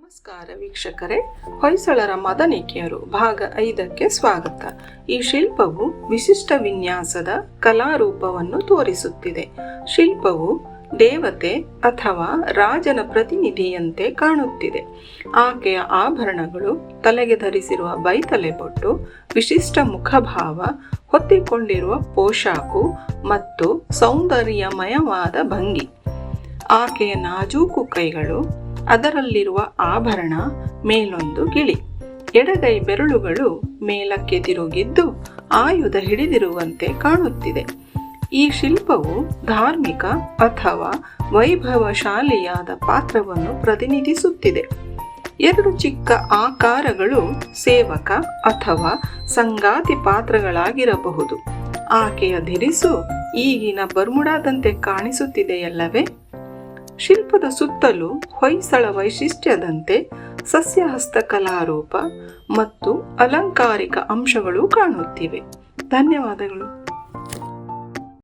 ನಮಸ್ಕಾರ ವೀಕ್ಷಕರೇ, ಹೊಯ್ಸಳರ ಮದನಿಕೆಯರು ಭಾಗ 5ಕ್ಕೆ ಸ್ವಾಗತ. ಈ ಶಿಲ್ಪವು ವಿಶಿಷ್ಟ ವಿನ್ಯಾಸದ ಕಲಾರೂಪವನ್ನು ತೋರಿಸುತ್ತಿದೆ. ಶಿಲ್ಪವು ದೇವತೆ ಅಥವಾ ರಾಜನ ಪ್ರತಿನಿಧಿಯಂತೆ ಕಾಣುತ್ತಿದೆ. ಆಕೆಯ ಆಭರಣಗಳು, ತಲೆಗೆ ಧರಿಸಿರುವ ಬೈತಲೆ ಬೊಟ್ಟು, ವಿಶಿಷ್ಟ ಮುಖಭಾವ, ಹೊತ್ತಿಕೊಂಡಿರುವ ಪೋಷಾಕು ಮತ್ತು ಸೌಂದರ್ಯಮಯವಾದ ಭಂಗಿ, ಆಕೆಯ ನಾಜೂಕು ಕೈಗಳು, ಅದರಲ್ಲಿರುವ ಆಭರಣ, ಮೇಲೊಂದು ಗಿಳಿ, ಎಡಗೈ ಬೆರಳುಗಳು ಮೇಲಕ್ಕೆ ತಿರುಗಿದ್ದು ಆಯುಧ ಹಿಡಿದಿರುವಂತೆ ಕಾಣುತ್ತಿದೆ. ಈ ಶಿಲ್ಪವು ಧಾರ್ಮಿಕ ಅಥವಾ ವೈಭವಶಾಲಿಯಾದ ಪಾತ್ರವನ್ನು ಪ್ರತಿನಿಧಿಸುತ್ತಿದೆ. 2 ಚಿಕ್ಕ ಆಕಾರಗಳು ಸೇವಕ ಅಥವಾ ಸಂಗಾತಿ ಪಾತ್ರಗಳಾಗಿರಬಹುದು. ಆಕೆಯ ಧಿರಿಸು ಈಗಿನ ಬರ್ಮುಡಾದಂತೆ ಕಾಣಿಸುತ್ತಿದೆಯಲ್ಲವೇ? ಶಿಲ್ಪದ ಸುತ್ತಲೂ ಹೊಯ್ಸಳ ವೈಶಿಷ್ಟ್ಯದಂತೆ ಸಸ್ಯಹಸ್ತ ಕಲಾರೂಪ ಮತ್ತು ಅಲಂಕಾರಿಕ ಅಂಶಗಳು ಕಾಣುತ್ತಿವೆ. ಧನ್ಯವಾದಗಳು.